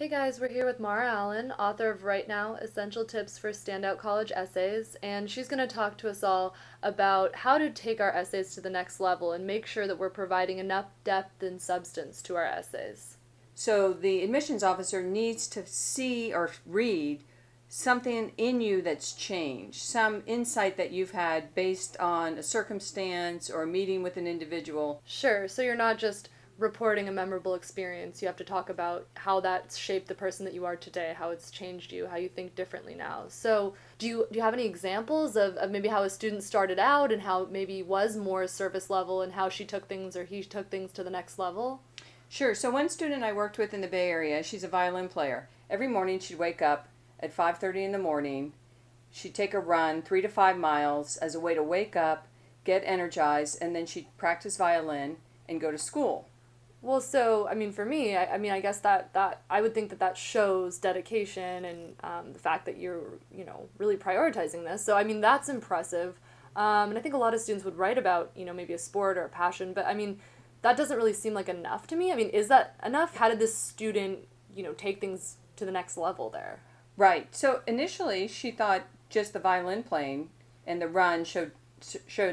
Hey guys, we're here with Mara Allen, author of Right Now Essential Tips for Standout College Essays, and she's going to talk to us all about how to take our essays to the next level and make sure that we're providing enough depth and substance to our essays. So the admissions officer needs to see or read something in you that's changed, some insight that you've had based on a circumstance or a meeting with an individual. Sure, so you're not just reporting a memorable experience, you have to talk about how that's shaped the person that you are today, how it's changed you, how you think differently now. So, do you have any examples of maybe how a student started out and how maybe was more service level and how she took things or he took things to the next level? Sure. So one student I worked with in the Bay Area, she's a violin player. Every morning she'd wake up at 5:30 in the morning. She'd take a run 3 to 5 miles as a way to wake up, get energized, and then she'd practice violin and go to school. Well, so I mean, for me, I guess that I would think that that shows dedication and the fact that you're really prioritizing this. So I mean, that's impressive, and I think a lot of students would write about maybe a sport or a passion, but I mean, that doesn't really seem like enough to me. I mean, is that enough? How did this student take things to the next level there? Right. So initially she thought just the violin playing and the run showed,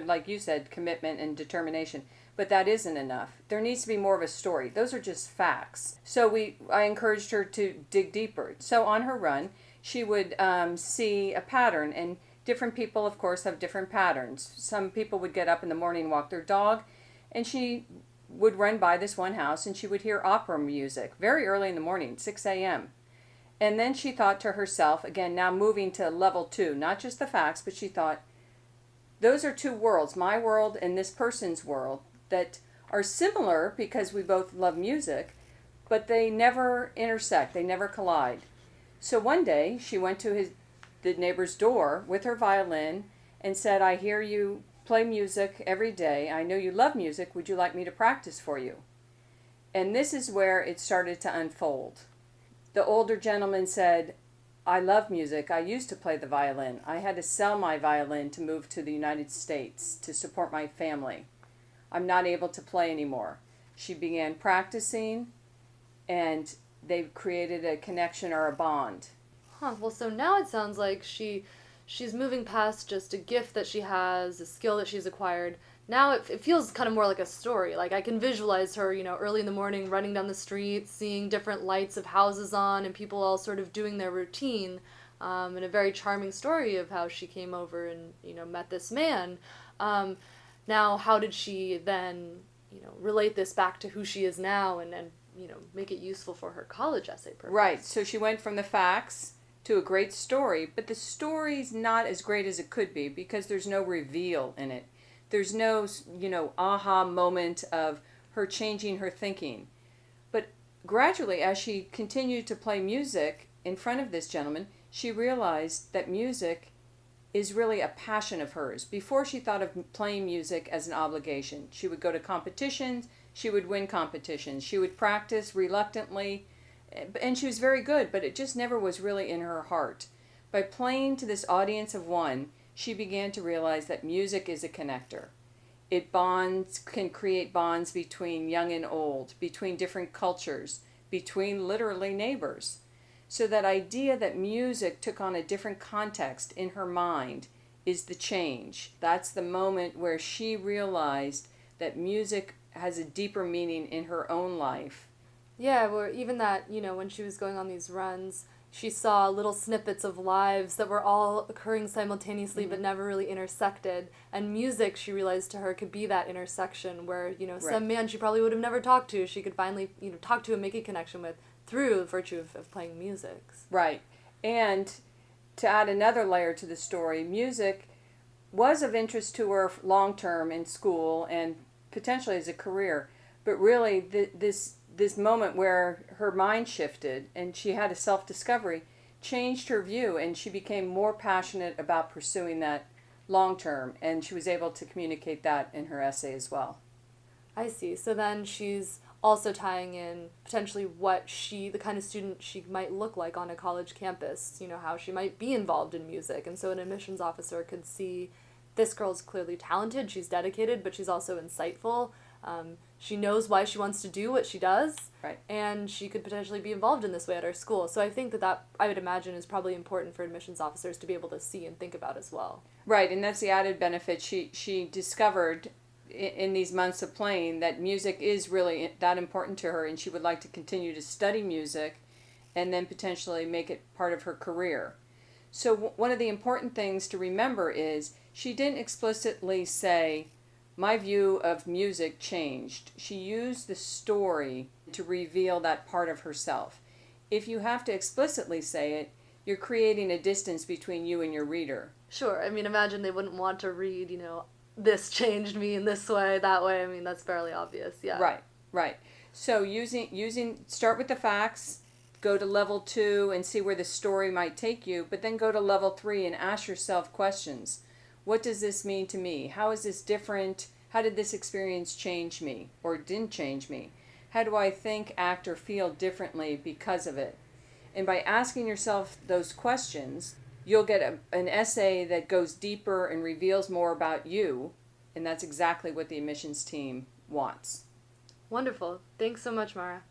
like you said, commitment and determination. But that isn't enough. There needs to be more of a story. Those are just facts. So I encouraged her to dig deeper. So on her run, she would see a pattern, and different people, of course, have different patterns. Some people would get up in the morning and walk their dog, and she would run by this one house, and she would hear opera music very early in the morning, 6 a.m. And then she thought to herself, again, now moving to level two, not just the facts, but she thought, those are two worlds, my world and this person's world, that are similar because we both love music, but they never intersect, they never collide. So one day she went to the neighbor's door with her violin and said, I hear you play music every day. I know you love music. Would you like me to practice for you? And this is where it started to unfold. The older gentleman said, I love music. I used to play the violin. I had to sell my violin to move to the United States to support my family. I'm not able to play anymore. She began practicing, and they've created a connection or a bond. Huh. Well, so now it sounds like she's moving past just a gift that she has, a skill that she's acquired. Now it feels kind of more like a story. Like I can visualize her, early in the morning running down the street, seeing different lights of houses on and people all sort of doing their routine. And a very charming story of how she came over and, met this man. Now, how did she then, relate this back to who she is now and make it useful for her college essay purpose? Right. So she went from the facts to a great story, but the story's not as great as it could be because there's no reveal in it. There's no, aha moment of her changing her thinking. But gradually, as she continued to play music in front of this gentleman, she realized that music is really a passion of hers. Before she thought of playing music as an obligation. She would go to competitions, she would win competitions, she would practice reluctantly, and she was very good, but it just never was really in her heart. By playing to this audience of one, she began to realize that music is a connector. It can create bonds between young and old, between different cultures, between literally neighbors. So that idea that music took on a different context in her mind is the change. That's the moment where she realized that music has a deeper meaning in her own life. Yeah, or even that, when she was going on these runs, she saw little snippets of lives that were all occurring simultaneously but never really intersected. And music, she realized to her, could be that intersection where, Right. some man she probably would have never talked to, she could finally, talk to and make a connection with through the virtue of playing music. Right. And to add another layer to the story, music was of interest to her long term in school and potentially as a career. But really, this moment where her mind shifted and she had a self-discovery changed her view, and she became more passionate about pursuing that long term, and she was able to communicate that in her essay as well. I see. So then she's also tying in potentially the kind of student she might look like on a college campus, how she might be involved in music. And so an admissions officer could see this girl's clearly talented, she's dedicated, but she's also insightful. she knows why she wants to do what she does. Right. And she could potentially be involved in this way at our school. So I think that I would imagine is probably important for admissions officers to be able to see and think about as well. Right, and that's the added benefit. She discovered in these months of playing that music is really that important to her, and she would like to continue to study music and then potentially make it part of her career. So one of the important things to remember is she didn't explicitly say, my view of music changed. She used the story to reveal that part of herself. If you have to explicitly say it, you're creating a distance between you and your reader. Sure. I mean, imagine they wouldn't want to read, this changed me in this way, that way. I mean, that's fairly obvious. Yeah. Right, right. So start with the facts, go to level 2 and see where the story might take you, but then go to level 3 and ask yourself questions. What does this mean to me? How is this different? How did this experience change me or didn't change me? How do I think, act, or feel differently because of it? And by asking yourself those questions, you'll get an essay that goes deeper and reveals more about you, and that's exactly what the admissions team wants. Wonderful. Thanks so much, Mara.